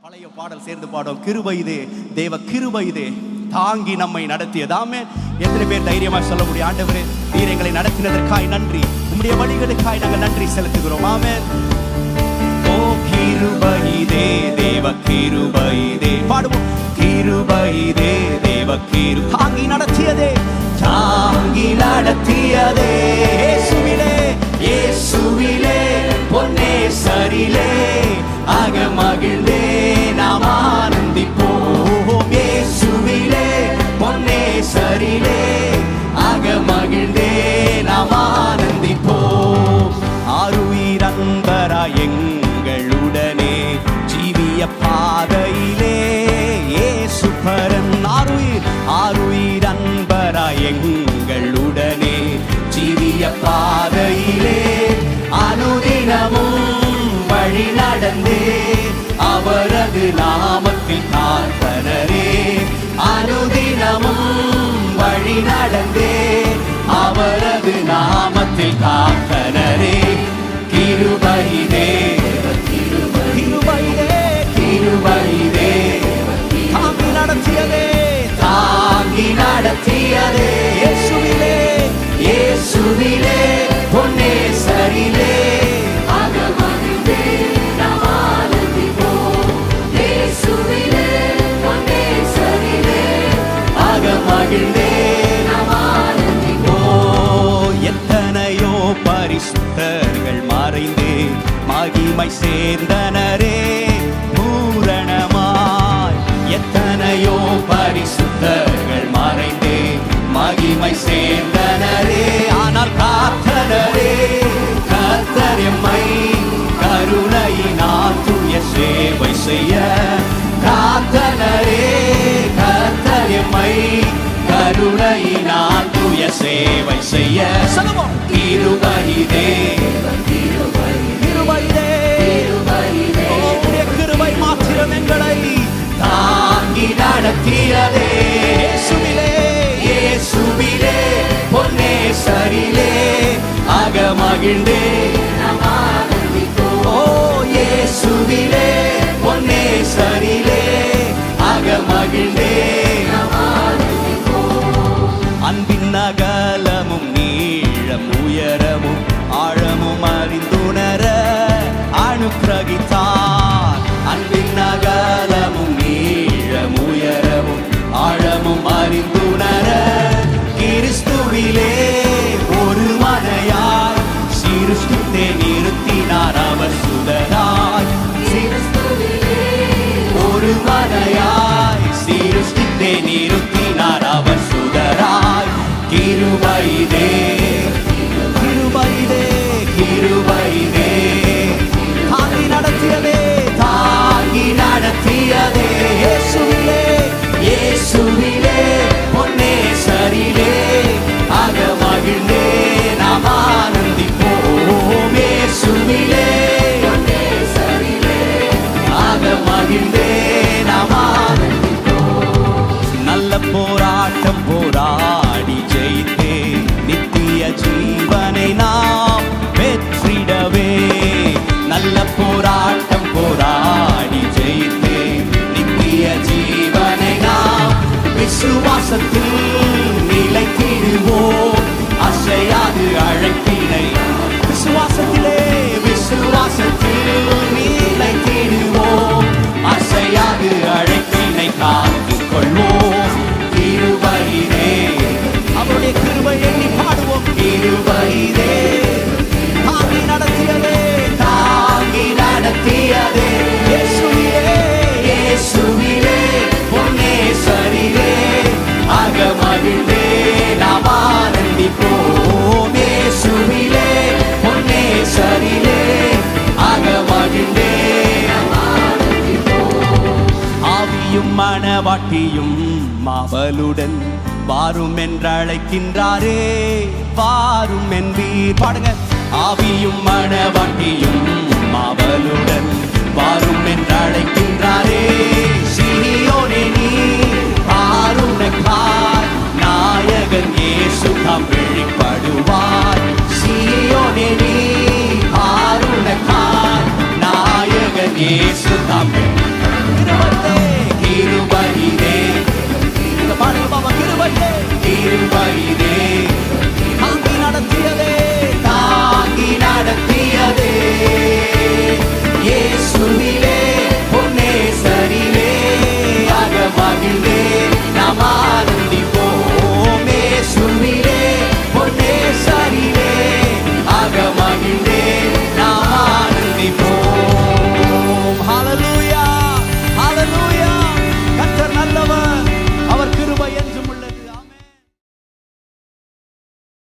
பழைய பாடல் சேர்ந்து பாடும். கிருபை இது, தேவ கிருபை இது, தாங்கி நம்மை நடத்தியதாமே. எத்தனை பேர் தைரியமா சொல்ல முடியும், ஆண்டவரே நீர் எங்களை நடத்தினதற்காய் நன்றி, உம்முடைய வழிகளுக்காய் நாங்கள் நன்றி செலுத்துகிறோம். ஆமென். ஓ கிருபை இதே, தேவ கிருபை இதே, பாடுவோம். கிருபை இதே, தேவ கிருபை, தாங்கி நடத்தியதே, தாங்கி நடத்தியதே. இயேசுவிலே, இயேசுவிலே, பொன்னே சரிலே, ஆக மகிழ்ந்தே நாம் ஆனந்திப்போம். இயேசுவிலே, பொன்னே சரிலே, ஆக மகிழ்ந்தே நாம் ஆனந்திப்போம். ஆருயிர் அன்பரா எங்களுடனே ஜீவிய பாதையிலே இயேசு பரன். ஆருயிர் அன்பரா எங்களுடனே ஜீவிய பாதையிலே அனுதினமும் வழி நடந்தே அவரது நாமத்தில் காத்தனரே. அனுதினமும் வழி நடந்தே அவரது நாமத்தில் காத்தனரே. கிருபையிலே, கிருபையிலே, கிருபையிலே, தாங்கி நடத்தியதே, தாங்கி நடத்தியதே. இயேசுவிலே, இயேசுவிலே, பொன்னே சரிலே, எத்தனையோ பரிசுத்தர்கள் மறைந்தே மகிமை சேர்ந்தனரே பூரணமாய். எத்தனையோ பரிசுத்தர்கள் மறைந்தே மகிமை சேர்ந்தனரே. ஆனால் காத்தனரே, கர்த்தர் எம்மை கருணையினால் தூய சேவை செய்ய. காத்தனரே, கர்த்தர் எம்மை கருணையினால் தூய சேவை செய்ய. கிருபையிலே, கிருபையிலே, கிருபை மாத்திரம் எங்களை தாங்கி நடத்தியதே. இயேசுவிலே, இயேசுவிலே, பொன்னே சரிலே, ஆக மகிழ்ந்தே. ஓ இயேசுவிலே, பொன்னே சரிலே, ஆக மகிழ்ந்தே. அன்பின் அகலமும் நீளம் உயரமும் ஆழமும் அறிந்துணர அனுக்கிரகித்தார். அன்பின் அகலமும் நீளம் உயரமும் ஆழமும் அறிந்துணர கிறிஸ்துவிலே ஒரு மனையாய் சிருஷ்டித்தே நிறுத்தினார் அவர் சுதராய். ஒரு மனையாய் சிருஷ்டித்தே நிறுத்தினார் அவர் சுதராய். கிருபையிலே, கிருபையிலே, கிருபையிலே, தாங்கி நடத்தியதே, தாங்கி நடத்தியதே. இயேசுவிலே, இயேசுவிலே, பொன்னே சரிலே, ஆக மகிழ்ந்தே நாம் ஆனந்திப்போம். இயேசுவிலே, பொன்னே சரிலே, ஆக மகிழ்ந்தே நாம் ஆனந்திப்போம். நல்ல போராட்டம் போராடி ஜெயித்தே நித்திய ஜீவனை நாம் பெற்றிடவே. நல்ல போராட்டம் போராடி ஜெயித்தே நித்திய ஜீவனை நாம் விசுவாசத்தில் நிலைத்திடுவோம். அசையாது அழைப்பினை விசுவாசத்திலே, விசுவாசத்தில் நிலைத்திடுவோம். அசையாது அழைப்பினை காத்துக் கொள்வோம். கிருபையிலே, அவருடைய கிருபை எண்ணி பாடுவோம். கிருபையிலே, தாங்கி நடத்தியதே, தாங்கி நடத்தியதே. இயேசுவிலே, இயேசுவிலே, பொன்னே சரிலே, ஆக மகிழ்ந்தே நாம் ஆனந்திப்போம். இயேசுவிலே, பொன்னே சரிலே, ஆக மகிழ்ந்தே நாம் ஆனந்திப்போம். ஆவியும் மனவாட்டியும் அவளுடன் வாரும் என்றழைக்கின்றாரே, வாரும் என்பீர். பாடுங்க. ஆவியும் மனவாட்டியும் அவளுடன் வாரும் என்றழைக்கின்றாரே,